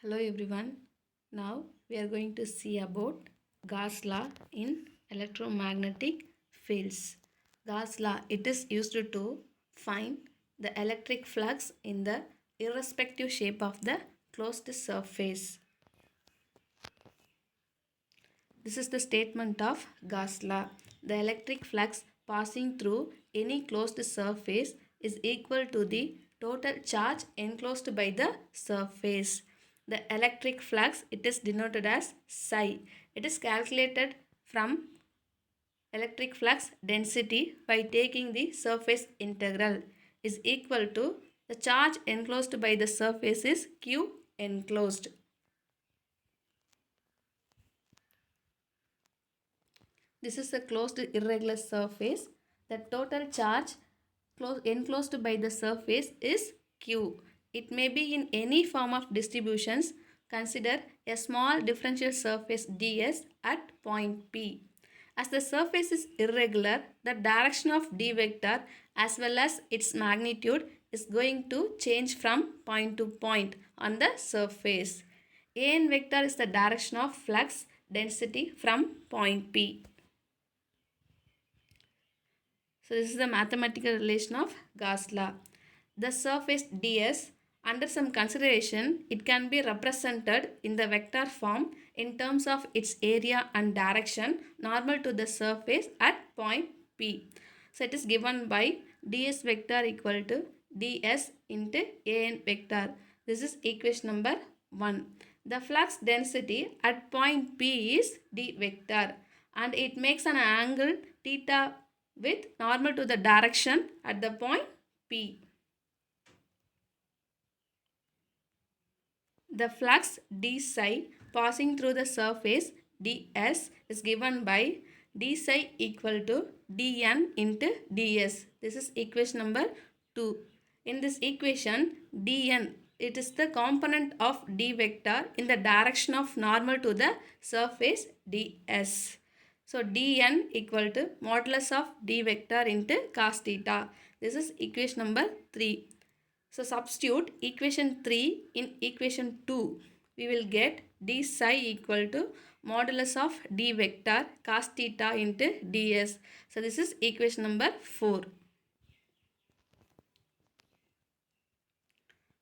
Hello everyone. Now we are going to see about Gauss law in electromagnetic fields. Gauss law, it is used to find the electric flux in the irrespective shape of the closed surface. This is the statement of Gauss law. The electric flux passing through any closed surface is equal to the total charge enclosed by the surface. The electric flux, it is denoted as psi. It is calculated from electric flux density by taking the surface integral is equal to the charge enclosed by the surface is Q enclosed. This is a closed irregular surface. The total charge enclosed by the surface is Q. It may be in any form of distributions. Consider a small differential surface ds at point P. As the surface is irregular, the direction of d vector as well as its magnitude is going to change from point to point on the surface. An vector is the direction of flux density from point P. So this is the mathematical relation of Gauss law. The surface ds, under some consideration, it can be represented in the vector form in terms of its area and direction normal to the surface at point P. So it is given by ds vector equal to ds into an vector. This is equation number 1. The flux density at point P is d vector and it makes an angle theta with normal to the direction at the point P. The flux d psi passing through the surface ds is given by d psi equal to dn into ds. This is equation number 2. In this equation, dn, it is the component of d vector in the direction of normal to the surface ds. So dn equal to modulus of d vector into cos theta. This is equation number 3. So substitute equation 3 in equation 2. We will get d psi equal to modulus of d vector cos theta into ds. So this is equation number 4.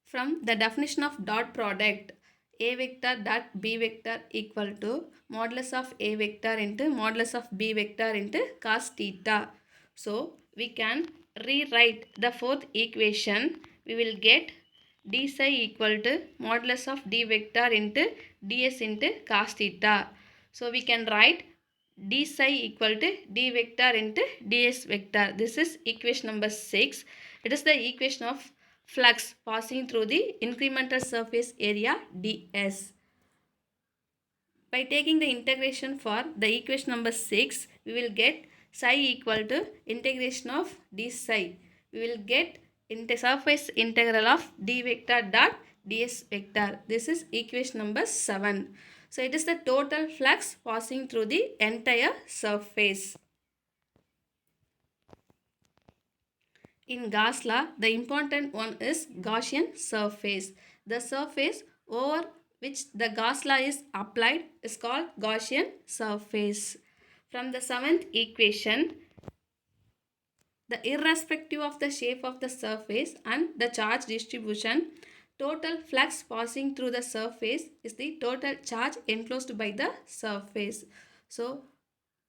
From the definition of dot product, a vector dot b vector equal to modulus of a vector into modulus of b vector into cos theta. So we can rewrite the fourth equation. We will get d psi equal to modulus of d vector into ds into cos theta. So we can write d psi equal to d vector into ds vector. This is equation number 6. It is the equation of flux passing through the incremental surface area ds. By taking the integration for the equation number 6, we will get psi equal to integration of d psi. We will get surface integral of d vector dot ds vector. This is equation number 7. So it is the total flux passing through the entire surface. In Gauss law, the important one is Gaussian surface. The surface over which the Gauss law is applied is called Gaussian surface. From the seventh equation, the irrespective of the shape of the surface and the charge distribution, total flux passing through the surface is the total charge enclosed by the surface. So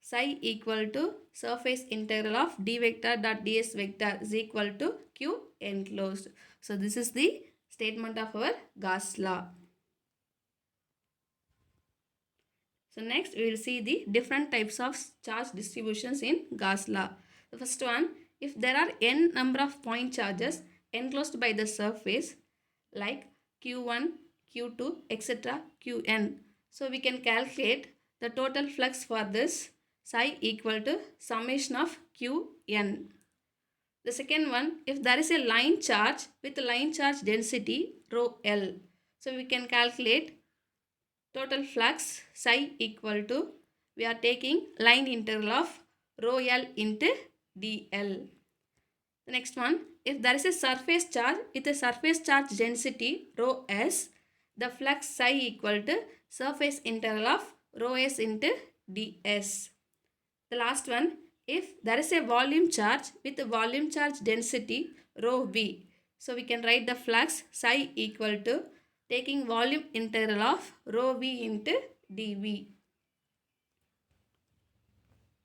psi equal to surface integral of d vector dot ds vector is equal to q enclosed. So this is the statement of our Gauss law. So next we will see the different types of charge distributions in Gauss law. The first one, if there are n number of point charges enclosed by the surface like q1, q2, etc., qn. So we can calculate the total flux for this psi equal to summation of qn. The second one, if there is a line charge with line charge density rho L. So we can calculate total flux psi equal to, we are taking line integral of rho L into dl. The next one, if there is a surface charge with a surface charge density rho s, the flux psi equal to surface integral of rho s into ds. The last one, if there is a volume charge with a volume charge density rho v, so we can write the flux psi equal to taking volume integral of rho v into dv.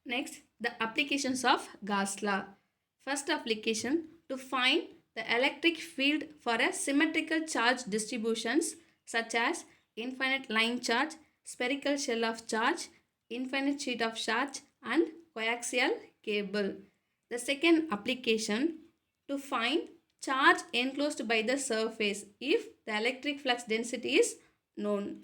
Next, the applications of Gauss law. First application, to find the electric field for a symmetrical charge distributions such as infinite line charge, spherical shell of charge, infinite sheet of charge and coaxial cable. The second application, to find charge enclosed by the surface if the electric flux density is known.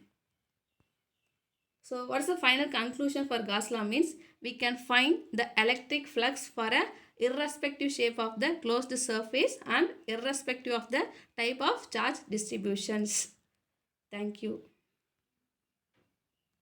So what is the final conclusion for Gauss law means? We can find the electric flux for a irrespective shape of the closed surface and irrespective of the type of charge distributions. Thank you.